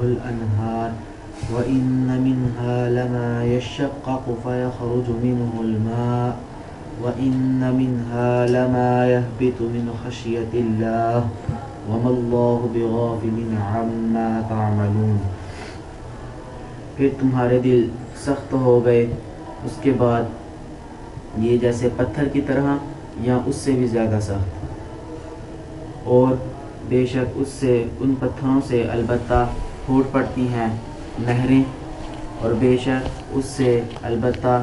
الأنهار وإن منها لما يشقق فيخرج منه الماء وإن منها لما يهبط من خشية الله وما الله بغافل عما تعملون۔ پھر تمہارے دل سخت ہو گئے اس کے بعد یہ جیسے پتھر کی طرح یا اس سے بھی زیادہ سخت، اور بے شک اس سے ان پتھروں سے البتہ پھوٹ پڑتی ہیں نہریں، اور بے شک اس سے البتہ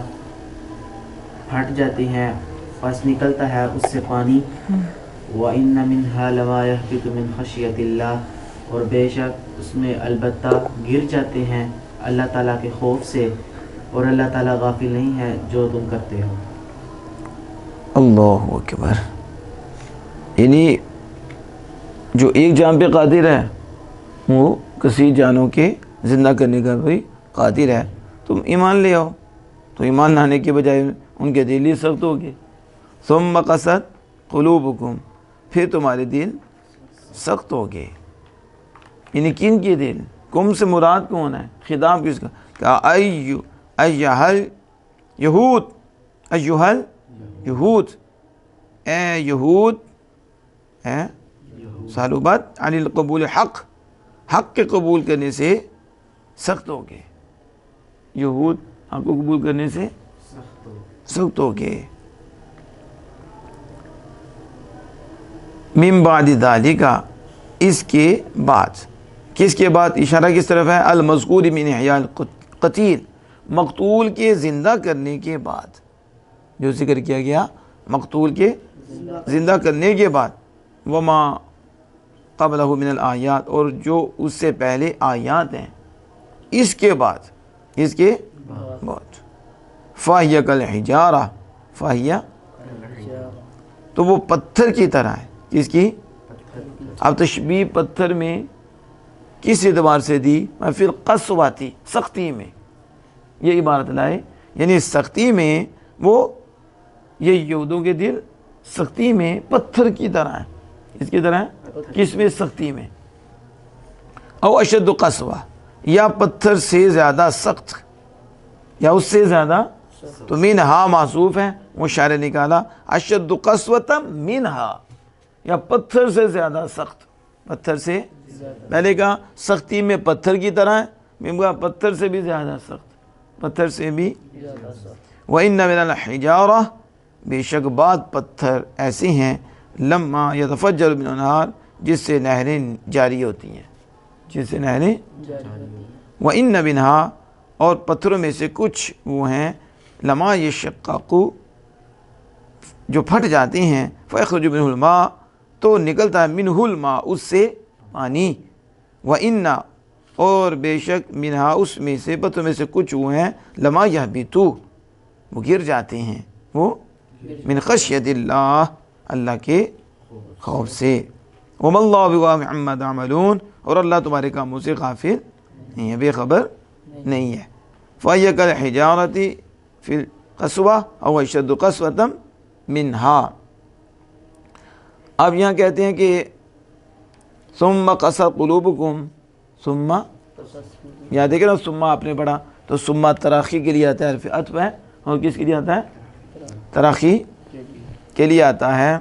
پھٹ جاتی ہیں پس نکلتا ہے اس سے پانی۔ وَإِنَّ مِنْهَا لَمَا يَهْبِطُ مِنْ خَشْيَةِ اللَّهِ، اور بے شک اس میں البتہ گر جاتے ہیں اللہ تعالیٰ کے خوف سے، اور اللہ تعالیٰ غافل نہیں ہے جو تم کرتے ہو۔ اللہ اکبر۔ یعنی جو ایک جان پہ قادر ہے وہ کثیر جانوں کے زندہ کرنے کا بھی قادر ہے۔ تم ایمان لے آؤ، تو ایمان لانے کے بجائے ان کے دل ہی سخت ہو گئے۔ ثم قست قلوبکم، پھر تمہارے دل سخت ہو گئے۔ یعنی کن کے دل؟ کم سے مراد کون ہے؟ خطاب کس کا؟ کہا ایہل یہود، ایہل یہود، اے یہود، اے صلوبت علی القبول حق، حق کے قبول کرنے سے سخت ہو گئے۔ یہود حق کو قبول کرنے سے سخت ہو گئے۔ من بعد ذالک، اس کے بعد، کس کے بعد؟ اشارہ کس طرف ہے؟ المذکور من احیاء القتیل، مقتول کے زندہ کرنے کے بعد، جو ذکر کیا گیا مقتول کے زندہ کرنے کے بعد، وما قبلہ من الآیات، اور جو اس سے پہلے آیات ہیں اس کے بعد، اس کے بعد، فَهِيَ كَالْحِجَارَةِ، فَهِيَ، تو وہ پتھر کی طرح ہے۔ کس کی؟ اب تشبیہ پتھر میں کس اعتبار سے دی؟ فی القسوۃ، سختی میں، یہ عبارت لائے، یعنی سختی میں وہ، یہ یہودوں کے دل سختی میں پتھر کی طرح ہے۔ اس کی طرح ہے کس میں؟ سختی میں۔ او اشد قسوہ، یا پتھر سے زیادہ سخت، یا اس سے زیادہ، تو منہا معصوف ہے، وہ شاعر نکالا اشد قسوۃ منہا، یا پتھر سے زیادہ سخت، پتھر سے، پہلے کہا سختی میں پتھر کی طرح ہے، میں کہا پتھر سے بھی زیادہ سخت، پتھر سے بھی۔ وَإِنَّ مِنَ الْحِجَارَةِ، بے شک بعض پتھر ایسے ہیں، لما يتفجر من الانہار، جس سے نہریں جاری ہوتی ہیں، جس سے نہریں۔ وَإِنَّ مِنْهَا، اور پتھروں میں سے کچھ وہ ہیں، لما يشقق، جو پھٹ جاتے ہیں، فَيَخْرُجُ مِنْهُ الْمَاء، تو نکلتا ہے منہ الماء، اس سے پانی۔ وَإِنَّ، اور بے شک منہا، اس میں سے پتھروں میں سے کچھ وہ ہیں، لما یہبطو، وہ گر جاتے ہیں، وہ من خشیت اللہ، اللہ کے خوف سے۔ وَمَا اللَّهُ بِغَافِلٍ عَمَّا تَعْمَلُونَ، اور اللہ تمہارے کاموں سے غافل نہیں ہے، بے خبر نہیں ہے۔ فَهِيَ كَالْحِجَارَةِ فِي الْقَسْوَةِ أَوْ أَشَدُّ قَسْوَةً مِنْهَا۔ اب یہاں کہتے ہیں کہ ثُمَّ قَسَتْ قُلُوبُكُمْ، ثُمَّ، یہاں دیکھیں نا، ثُمَّ آپ نے پڑھا تو ثُمَّ تراخی کے لیے آتا ہے، حرف عطف ہے، اور کس کے لیے آتا ہے؟ تراخی کے لیے آتا ہے،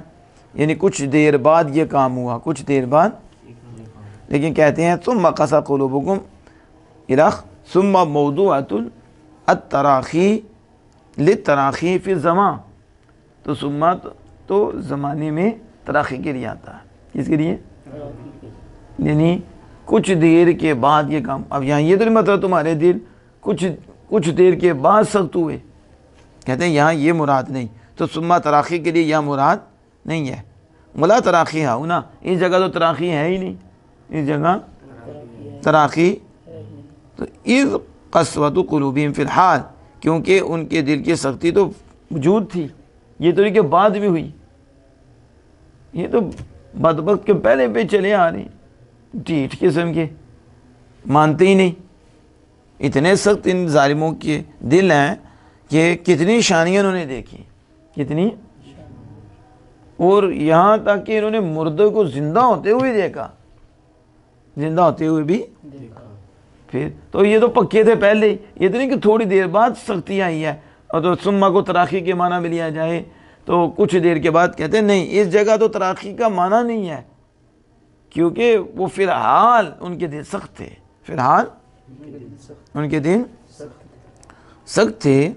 یعنی کچھ دیر بعد یہ کام ہوا، کچھ دیر بعد۔ لیکن کہتے ہیں ثُمَّ قَسَتْ قُلُوبُكُمْ الخ، ثُمَّ موضوعۃ التراخی للتراخی فی الزمان، تو ثم تو زمانے میں تراخی کے لیے آتا ہے، کس کے لیے؟ یعنی کچھ دیر کے بعد یہ کام۔ اب یہاں یہ تو نہیں مطلب تمہارے دل کچھ دیر کے بعد سخت ہوئے، کہتے ہیں یہاں یہ مراد نہیں، تو ثم تراخی کے لیے یہاں مراد نہیں ہے۔ ولا تراخی ہاں نا، اس جگہ تو تراخی ہے ہی نہیں، اس جگہ تراخی، تو اذ قسوۃ قلوبہم فی الحال، کیونکہ ان کے دل کی سختی تو وجود تھی، یہ تو نہیں کہ بعد بھی ہوئی، یہ تو بدبخت کے پہلے پہ چلے آ رہے ہیں، ڈھیٹ قسم کے، مانتے ہی نہیں۔ اتنے سخت ان ظالموں کے دل ہیں کہ کتنی شانیاں انہوں نے دیکھی، کتنی، اور یہاں تک کہ انہوں نے مردے کو زندہ ہوتے ہوئے دیکھا، زندہ ہوتے ہوئے بھی پھر تو یہ تو پکے تھے پہلے ہی، یہ تو نہیں کہ تھوڑی دیر بعد سختی آئی ہے اور تو ثم کو تراخی کے معنی میں لیا جائے تو کچھ دیر کے بعد کہتے ہیں نہیں، اس جگہ تو تراخی کا معنی نہیں ہے، کیونکہ وہ فی الحال ان کے دل سخت تھے، فی الحال ان کے دل سخت تھے۔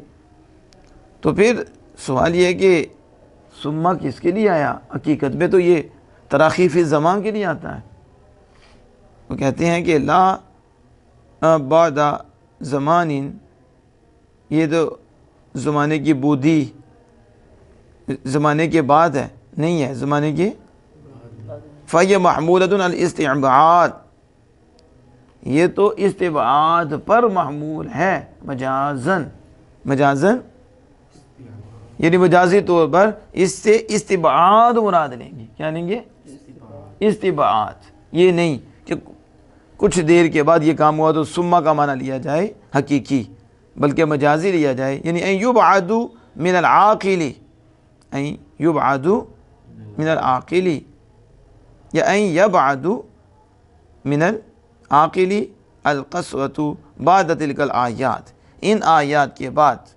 تو پھر سوال یہ ہے کہ ثم کس کے لیے آیا؟ حقیقت میں تو یہ تراخی فی زمان کے لیے آتا ہے۔ وہ کہتے ہیں کہ لا بعد زمان، یہ تو زمانے کی بودھی زمانے کے بعد ہے، نہیں ہے زمانے کے، فَيَ مَحْمُولَةٌ الاستعباد، یہ تو استبعاد پر محمول ہے، مجازن یعنی مجازی طور پر اس سے استبعاد مراد لیں گے، کیا لیں گے؟ استبعاد، یہ نہیں کہ کچھ دیر کے بعد یہ کام ہوا تو ثم کا معنی لیا جائے حقیقی، بلکہ مجازی لیا جائے، یعنی ان یبعد من العاقل، ان یبعد من العاقل یا ان یبعد من العاقل القسوة بعد تلک الآیات، ان آیات کے بعد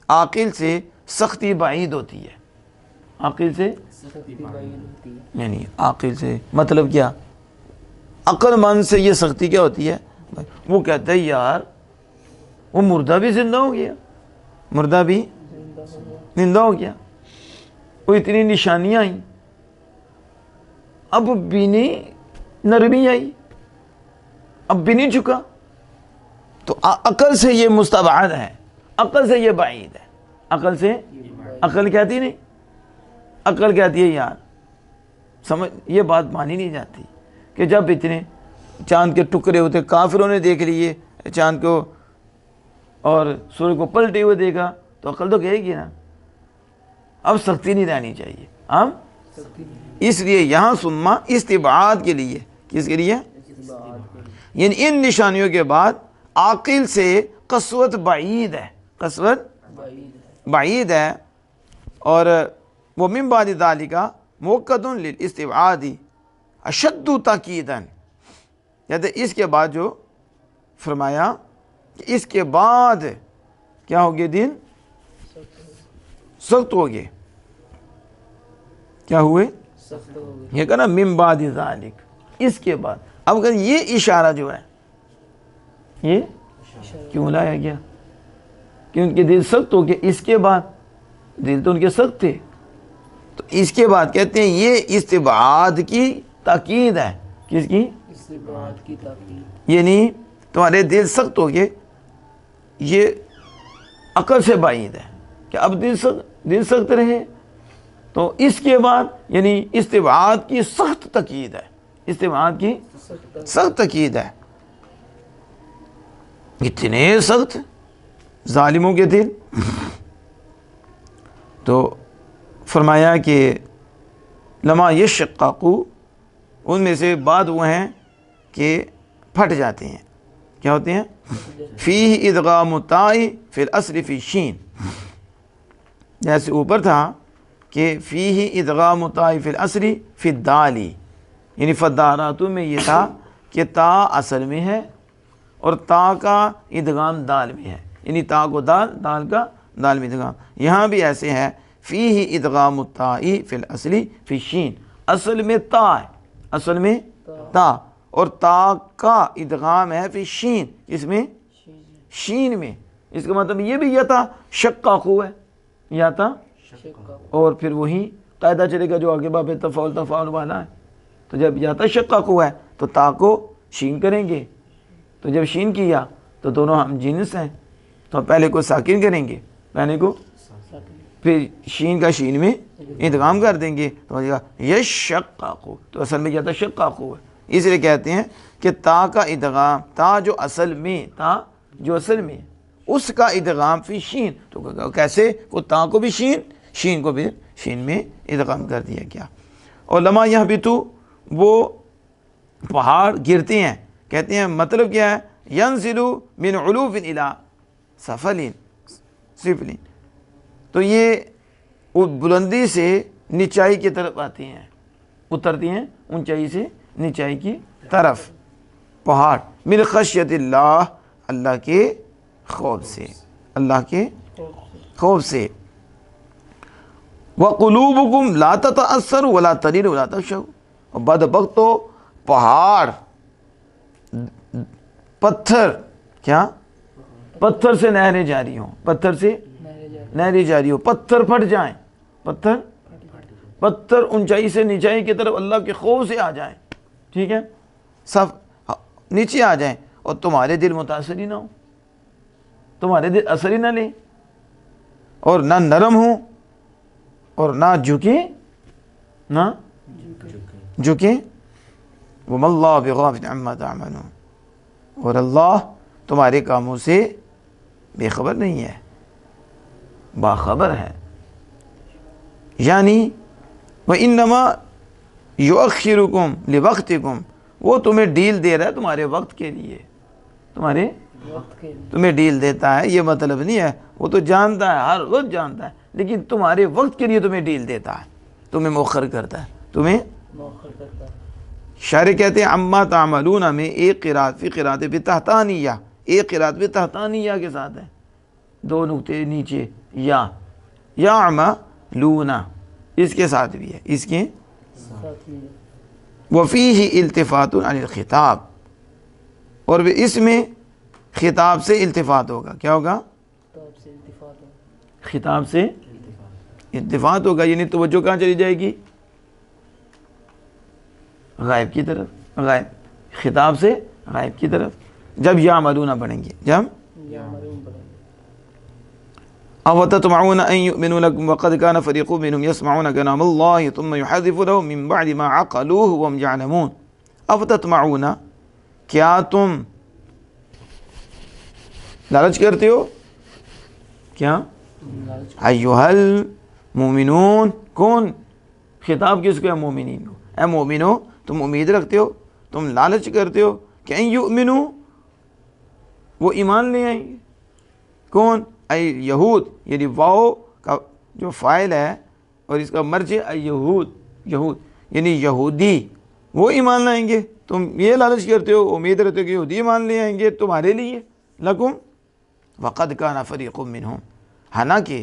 عاقل سے سختی بعید ہوتی ہے، عاقل سے یعنی عاقل سے مطلب کیا؟ عقل مند سے یہ سختی کیا ہوتی ہے؟ وہ کہتا ہے یار وہ مردہ بھی زندہ ہو گیا، مردہ بھی زندہ ہو گیا، وہ اتنی نشانیاں آئیں، اب بھی نہیں نرمی آئی، اب بھی نہیں چکا، تو عقل سے یہ مستبعد ہے، عقل سے یہ بعید ہے، عقل سے، عقل کہتی نہیں، عقل کہتی ہے یار سمجھ، یہ بات مانی نہیں جاتی کہ جب اتنے چاند کے ٹکڑے ہوتے، کافروں نے دیکھ لیے چاند کو اور سورج کو پلٹے ہوئے دیکھا تو عقل تو کہے گی نا اب سختی نہیں رہنی چاہیے، اب اس لیے یہاں ثم استبعاد کے لیے، کس کے لیے؟ یعنی ان نشانیوں کے بعد عاقل سے قسوت بعید ہے، قسوت بعید ہے، اور وہ من بعد ذالک موقد للاستبعاد اشد تاکیدا، یعنی اس کے بعد جو فرمایا کہ اس کے بعد کیا ہو گئے؟ دن سخت ہو گئے، کیا ہوئے؟ یہ کہنا من بعد ذالک، اس کے بعد۔ اب اگر یہ اشارہ جو ہے یہ کیوں لایا گیا کہ ان کے دل سخت ہو گئے؟ اس کے بعد دل تو ان کے سخت تھے، تو اس کے بعد کہتے ہیں یہ استبعاد کی تاکید ہے، کس کی؟ استبعاد کی تاکید، یعنی تمہارے دل سخت ہو گئے، یہ عقل سے بعید ہے کہ اب دل سخت رہے، تو اس کے بعد یعنی استبعاد کی سخت تاکید ہے، استبعاد کی سخت تاکید ہے، اتنے سخت ظالموں کے دل۔ تو فرمایا کہ لما یشقق، ان میں سے بعد وہ ہیں کہ پھٹ جاتے ہیں، کیا ہوتے ہیں؟ فیہ ادغام التاء فی الاصل فی شین، جیسے اوپر تھا کہ فیہ ادغام التاء فی الاصل فی الدال، یعنی فداراتوں میں یہ تھا کہ تا اصل میں ہے اور تا کا ادغام دال میں ہے، یعنی تا کو دال، دال کا دال میں ادغام، یہاں بھی ایسے ہے فیہ ادغام التاء فی الاصل فی شین، اصل میں تا ہے، اصل میں تا، اور تا کا ادغام ہے فی شین، اس میں شین میں، اس کا مطلب یہ بھی یتا شقاق ہے، یتا، اور پھر وہی قاعدہ چلے گا جو آگے باب تفاعل والا ہے، تو جب یتا شقاق ہے تو تا کو شین کریں گے، تو جب شین کیا تو دونوں ہم جنس ہیں، تو پہلے کو ساکن کریں گے، پہلے کو، پھر شین کا شین میں ادغام کر دیں گے تو ہو جائے گا یشقاق، تو اصل میں یتا شقاق ہے، اس لیے کہتے ہیں کہ تا کا ادغام، تا جو اصل میں، تا جو اصل میں اس کا ادغام فی شین، تو کیسے؟ وہ تا کو بھی شین، شین کو بھی شین میں ادغام کر دیا گیا۔ اور لما یہبطو، وہ پہاڑ گرتے ہیں، کہتے ہیں مطلب کیا ہے؟ ینزل من علو الی سفل، تو یہ بلندی سے نچائی کی طرف آتے ہیں، اترتی ہیں اونچائی سے نچائی کی طرف، پہاڑ، من خشیت اللہ، اللہ کے خوف سے، اللہ کے خوف سے۔ وَقُلُوبُكُمْ لَا تَتَأَثَّرُ وَلَا تَلِينُ وَلَا تَخْشَعُ، اور بدبخت تو پہاڑ، پتھر، کیا پتھر سے نہریں جاری ہوں، پتھر سے نہریں جاری ہوں، پتھر پھٹ جائیں، پتھر اونچائی سے نیچائی کی طرف اللہ کے خوف سے آ جائیں، ٹھیک ہے، سب نیچے آ جائیں، اور تمہارے دل متاثر ہی نہ ہو، تمہارے دل اثر ہی نہ لیں، اور نہ نرم ہوں، اور نہ جھکیں، نہ جھکیں۔ وَمَا اللَّهُ بِغَافِلٍ عَمَّا تَعْمَلُونَ، اور اللہ تمہارے کاموں سے بے خبر نہیں ہے، باخبر ہے۔ یعنی وَإِنَّمَا يُؤَخِّرُكُمْ لِوَقْتِكُمْ، وہ تمہیں ڈیل دے رہا ہے تمہارے وقت کے لیے، تمہیں ڈیل دیتا ہے، یہ مطلب نہیں ہے، وہ تو جانتا ہے، ہر وقت جانتا ہے، لیکن تمہارے وقت کے لیے تمہیں ڈیل دیتا ہے، تمہیں مؤخر کرتا ہے، تمہیں شارح کہتے ہیں عما تعملون میں ایک قرات فی قرات بتحتانیہ، ایک قرات بتحتانیہ کے ساتھ ہے، دو نقطے نیچے، یا یعملون اس کے ساتھ بھی ہے، اس کے وفیہ التفات عن الخطاب، اور اس میں خطاب سے التفات ہوگا، کیا ہوگا؟ خطاب سے التفات ہوگا، یعنی توجہ کہاں چلی جائے گی؟ غائب کی طرف، غائب، خطاب سے غائب کی طرف، جب یعملون پڑھیں گے، جب اَوَتَطْمَعُونَ أَن يُؤْمِنُوا لَكُمْ وَقَدْ كَانَ فَرِيقٌ مِّنْهُمْ يَسْمَعُونَ كَلَامَ اللَّهِ ثُمَّ يُحَرِّفُونَهُ مِّن بَعْدِ مَا عَقَلُوهُ وَهُمْ يَعْلَمُونَ۔ اَوَتَطْمَعُونَ، کیا تم لالچ کرتے ہو؟ کیا ایھا المؤمنون، کون خطاب کس کو ہے؟ مومنین کو، اے مومنو تم امید رکھتے ہو، تم لالچ کرتے ہو کہ ان یؤمنو، وہ ایمان لے آئیں گے، کون؟ اے یہود، یعنی واو کا جو فاعل ہے اور اس کا مرجع یہود، یہود یعنی یہودی، وہ ایمان لائیں گے، تم یہ لالچ کرتے ہو، امید رکھتے ہو کہ یہودی ایمان لے آئیں گے تمہارے لیے، لکم وقد کان فریق منہم، حالانکہ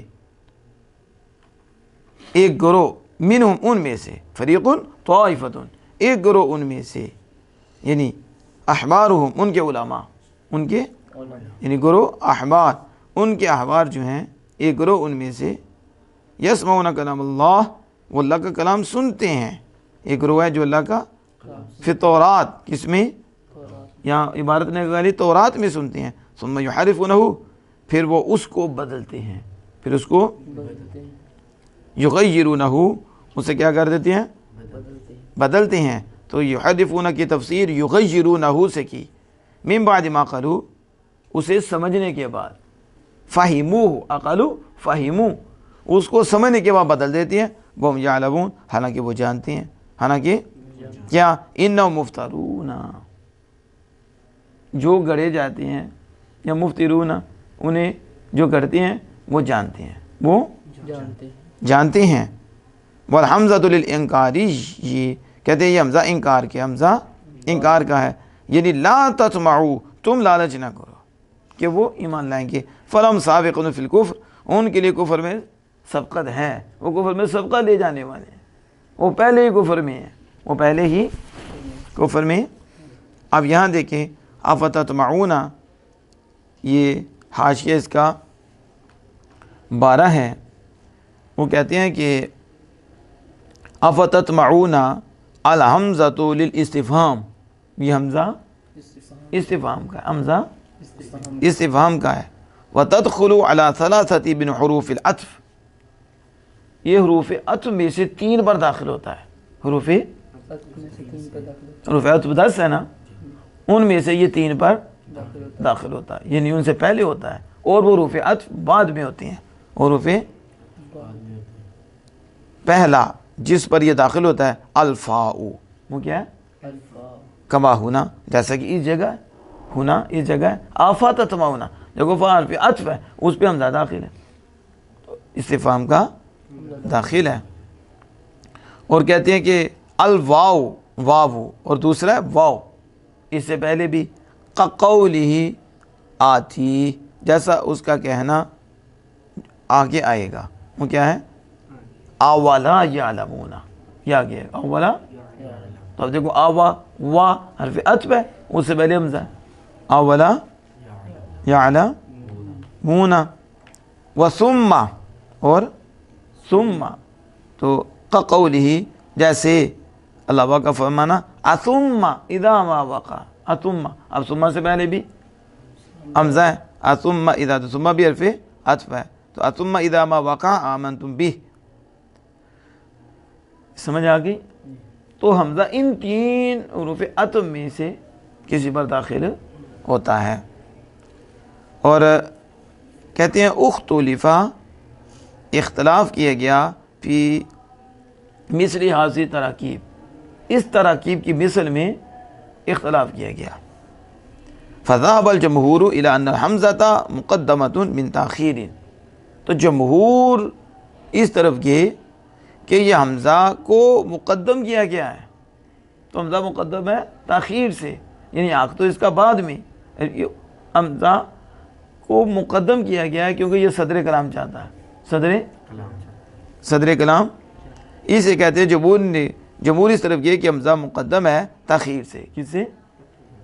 ایک گروہ، منہم ان میں سے، فریق طائفۃ ایک گروہ ان میں سے، یعنی احبارہم ان کے علماء، ان کے یعنی گروہ احبار، ان کے احبار جو ہیں ایک گروہ ان میں سے، یسمعون کلام اللہ، وہ اللہ کا کلام سنتے ہیں، ایک گروہ ہے جو اللہ کا فی تورات، کس میں؟ یہاں عبارت نے کہا تورات میں سنتے ہیں، ثم یحرفونہ، پھر وہ اس کو بدلتے ہیں، پھر اس کو یغیرونہ، اسے کیا کر دیتے ہیں؟ بدلتے ہیں۔ تو یحرفونہ کی تفسیر یغیرونہ سے کی، من بعد ما قالوا، اسے سمجھنے کے بعد، فہموہ، اقلوا فہموا، اس کو سمجھنے کے بعد بدل دیتے ہیں، وہم یعلمون، حالانکہ وہ جانتے ہیں، حالانکہ کیا؟ انہم مفترون، جو گڑے جاتے ہیں، یا مفترون، انہیں جو کرتے ہیں وہ جانتے ہیں، وہ جانتے ہیں۔ والحمزۃ للانکاری، یہ کہتے ہیں یہ حمزہ انکار کے، حمزہ انکار کا ہے، یعنی لا تطمعوا، تم لالچ نہ کرو کہ وہ ایمان لائیں گے، فلم سابقون فی الکفر، ان کے لیے کفر میں سبقت ہے، وہ کفر میں سبقت لے جانے والے ہیں، وہ پہلے ہی کفر میں ہیں، وہ پہلے ہی کفر میں۔ اب یہاں دیکھیں افتطمعون، یہ حاشیہ اس کا 12 ہے، وہ کہتے ہیں کہ افتطمعون الحمزۃ للاستفہام، یہ حمزہ استفہام کا ہے، حمزہ استفہام کا ہے، وتدخل على 3 من حروف العطف، یہ حروف عطف میں سے 3 پر داخل ہوتا ہے، حروف عطف 10 ہے نا، ان میں سے یہ 3 پر داخل ہوتا ہے، یعنی ان سے پہلے ہوتا ہے، اور وہ حروف عطف بعد میں ہوتے ہیں، حروف پہلا جس پر یہ داخل ہوتا ہے الفاء، وہ کیا ہے؟ کما ہونا، جیسا کہ اس جگہ ہونا، اس جگہ افتطمعون، جگہ فعل پہ عطف ہے، اس پہ حمزہ داخل ہے، تو استفہام کا داخل ہے۔ اور کہتے ہیں کہ الواو، واو، اور دوسرا ہے واو، اس سے پہلے بھی قَقَوْلِهِ آتی، جیسا اس کا کہنا آگے آئے گا، وہ کیا ہے؟ اولا یعلمون، یہ آگے ہے اولا، تو اب دیکھو آوا وا حرف عطف ہے، اس سے پہلے حمزہ ہے، اولا یعلمون، وثم اور ثم، تو قَقَوْلِهِ جیسے اللہ پاک کا فرمانا اثم اذا ما وقع، اثم، اب ثم سے پہلے بھی حمزہ ہے، اثم اذا، تو ثم بھی حرف عطف ہے، تو اثم اذا ما وقع آمنتم به، سمجھ آ گئی؟ تو حمزہ ان تین حروف عطف میں سے کسی پر داخل ہوتا ہے۔ اور کہتے ہیں اختلفا، اختلاف کیا گیا، فی مثل حاضی تراکیب، اس تراکیب کی مثل میں اختلاف کیا گیا۔ فذهب الجمہور الی ان الحمزۃ مقدمۃ من تاخیر، تو جمہور اس طرف گئے کہ یہ حمزہ کو مقدم کیا گیا ہے، تو حمزہ مقدم ہے تاخیر سے، یعنی آخر تو اس کا بعد میں، حمزہ کو مقدم کیا گیا ہے کیونکہ یہ صدر کلام چاہتا ہے، صدر کلام، اسے کہتے ہیں جمہور اس طرف گئے کہ حمزہ مقدم ہے تاخیر سے، کس سے؟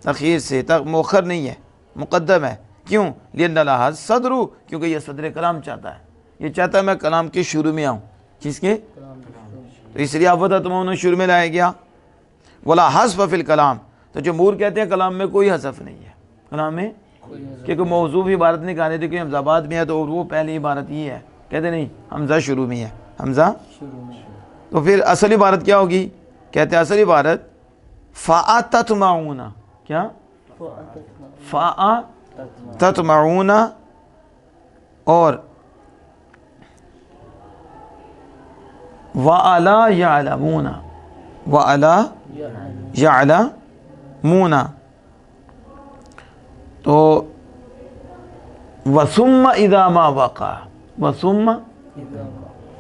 تاخیر سے، مؤخر نہیں ہے، مقدم ہے، کیوں؟ لأن لہٰذ صدر، کیونکہ یہ صدر کلام چاہتا ہے، یہ چاہتا ہے میں کلام کے شروع میں آؤں، کس کے؟ تو اس لیے آفتمون شروع میں لایا گیا۔ ولا حذف فی الکلام، تو جمہور کہتے ہیں کلام میں کوئی حذف نہیں ہے، کلام میں کیونکہ موضوع عبارت نکالے تھے کہ حمزہ بعد میں ہے، تو وہ پہلی عبارت یہ ہے، کہتے نہیں حمزہ شروع میں ہے، حمزہ، تو پھر اصل عبارت کیا ہوگی؟ کہتے ہیں اصل عبارت فَأَ تَطْمَعُونَ، کیا؟ فَأَ تَطْمَعُونَ، اور وَأَلَا يَعْلَمُونَ، وَأَلَا يَعْلَمُونَ، تو وَثُمَّ إِذَا مَا وَقَعَ، وَثُمَّ،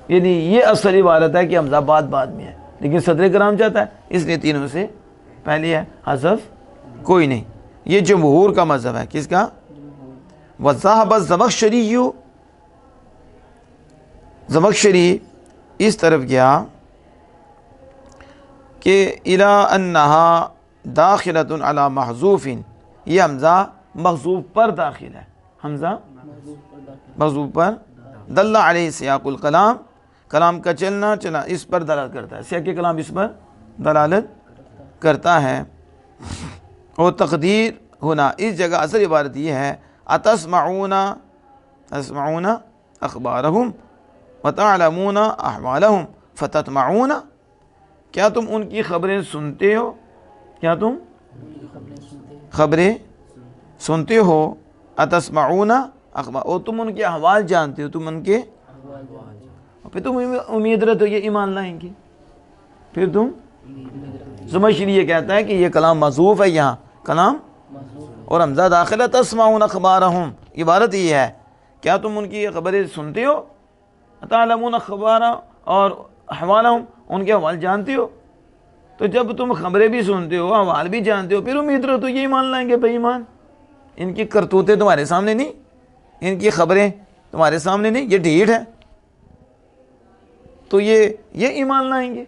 یعنی یہ اصل عبارت ہے کہ حمزہ بعد میں ہے، لیکن صدر کرام چاہتا ہے، اس لیے تینوں سے پہلی ہے، حذف کوئی نہیں، یہ جمہور کا مذہب ہے، کس کا؟ وَذَهَبَ الزَّمَخْشَرِيُّ، زمخشری اس طرف گیا کہ اِلَىٰ أَنَّهَا دَاخِلَةٌ عَلَىٰ مَحْذُوفٍ، یہ حمزہ محذوف پر داخل ہے، حمزہ محذوف پر، دل علیہ سیاق الکلام، کلام کا چلنا اس پر دلالت کرتا ہے، سیاق کلام اس پر دلالت کرتا ہے۔ اور تقدیر ہونا، اس جگہ اصل عبارت یہ ہے اتسمعون اخبارہم وتعلمون احوالہم فتطمعون، کیا تم ان کی خبریں سنتے ہو، کیا تم خبریں سنتے ہو، اتسمعون اخبار، اور تم ان کے احوال جانتے ہو، تم ان کے، پھر تم امید رکھتے ہو یہ ایمان لائیں گے، پھر تم، زمخشری یہ کہتا ہے کہ یہ کلام محذوف ہے، یہاں کلام اور حمزہ داخل ہے، تسمعون اخبارہم، عبارت یہ ہے کیا تم ان کی خبریں سنتے ہو، تعلمون اخبار اور احوالہم، ان کے احوال جانتے ہو، تو جب تم خبریں بھی سنتے ہو احوال بھی جانتے ہو، پھر امید رہو تو یہ ایمان لائیں گے بے ایمان، ان کی کرتوتیں تمہارے سامنے نہیں، ان کی خبریں تمہارے سامنے نہیں، یہ ڈھیٹ ہے، تو یہ ایمان لائیں گے،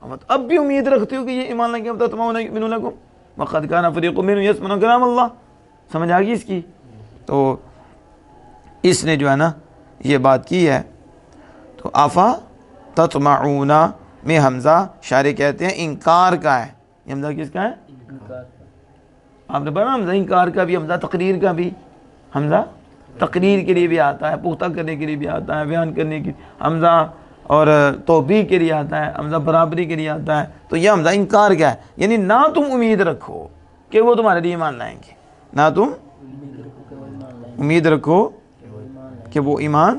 اب بھی امید رکھتے ہو کہ یہ ایمان لائیں گے، تطمعون یؤمنون لکم وقد کان فریق منهم یسمعون کلام اللہ، سمجھ آ گئی اس کی؟ تو اس نے جو ہے نا یہ بات کی ہے، تو آفا تطمعون میں حمزہ شارح کہتے ہیں انکار کا ہے، یہ حمزہ کس کا ہے؟ آپ نے پڑھا حمزہ انکار کا بھی، حمزہ تقریر کا بھی، حمزہ تقریر کے لیے بھی آتا ہے، پختہ کرنے کے لیے بھی آتا ہے، بیان کرنے کے، حمزہ اور توبیخ کے لیے آتا ہے، حمزہ برابری کے لیے آتا ہے، تو یہ حمزہ انکار کا ہے، یعنی نہ تم امید رکھو کہ وہ تمہارے لیے ایمان لائیں گے، نہ تم امید رکھو کہ وہ ایمان،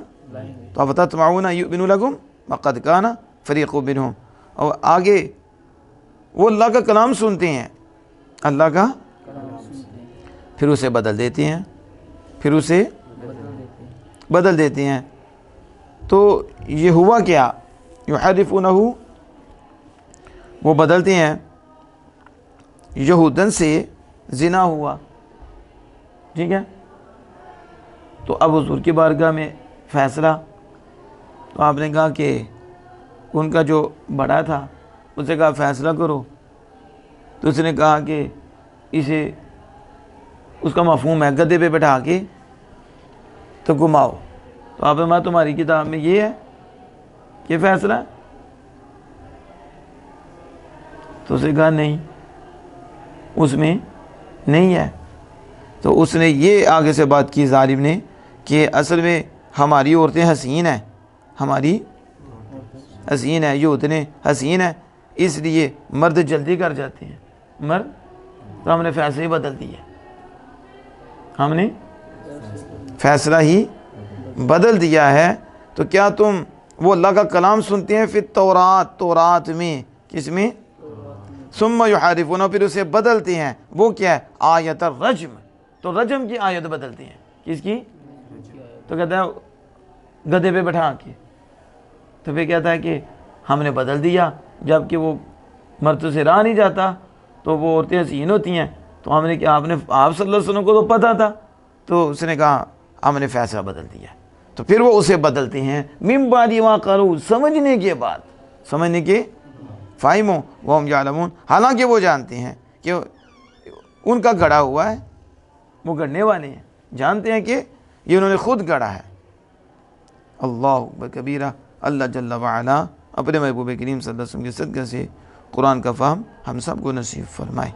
تو افتطمعون یؤمنون لکم وقد کان فریق منہم، اور آگے وہ اللہ کا کلام سنتے ہیں، اللہ کا، پھر اسے بدل دیتے ہیں، پھر اسے بدل دیتے ہیں، تو یہ ہوا کیا؟ یحرفونہ، وہ بدلتے ہیں، یہودن سے زنا ہوا، ٹھیک ہے، تو اب حضور کی بارگاہ میں فیصلہ، تو آپ نے کہا کہ ان کا جو بڑا تھا اسے کہا فیصلہ کرو، تو اس نے کہا کہ اسے، اس کا مفہوم ہے گدھے پہ بٹھا کے تو گھماؤ، تو آپ نے تمہاری کتاب میں یہ ہے کہ فیصلہ، تو اسے کہا نہیں اس میں نہیں ہے، تو اس نے یہ آگے سے بات کی ظالم نے کہ اصل میں ہماری عورتیں حسین ہیں، ہماری حسین ہے، یہ اتنے حسین ہے، اس لیے مرد جلدی کر جاتے ہیں، مرد، تو ہم نے فیصلہ ہی بدل دیا، ہم نے فیصلہ ہی بدل دیا ہے۔ تو کیا تم وہ اللہ کا کلام سنتے ہیں پھر تورات میں، کس میں؟ ثم یحرفون، پھر اسے بدلتے ہیں، وہ کیا ہے؟ آیت الرجم، تو رجم کی آیت بدلتے ہیں، کس کی؟ تو کہتا ہے گدھے پہ بٹھا کے، تو پھر کہتا ہے کہ ہم نے بدل دیا، جبکہ وہ مرد سے راہ نہیں جاتا تو وہ عورتیں حسین ہوتی ہیں، تو ہم نے کیا، آپ صلی اللہ علیہ وسلم کو تو پتہ تھا، تو اس نے کہا ہم نے فیصلہ بدل دیا، تو پھر وہ اسے بدلتے ہیں من بعد ما قالوا، سمجھنے کے بعد، سمجھنے کے، فاہموں وہم یعلمون، حالانکہ وہ جانتے ہیں کہ ان کا گڑا ہوا ہے، وہ گڑنے والے ہیں، جانتے ہیں کہ یہ انہوں نے خود گڑا ہے۔ اللہ اکبر کبیرہ، اللہ جل وعلا اپنے محبوب کریم صلی اللہ علیہ وسلم کے صدقے سے قرآن کا فہم ہم سب کو نصیب فرمائے۔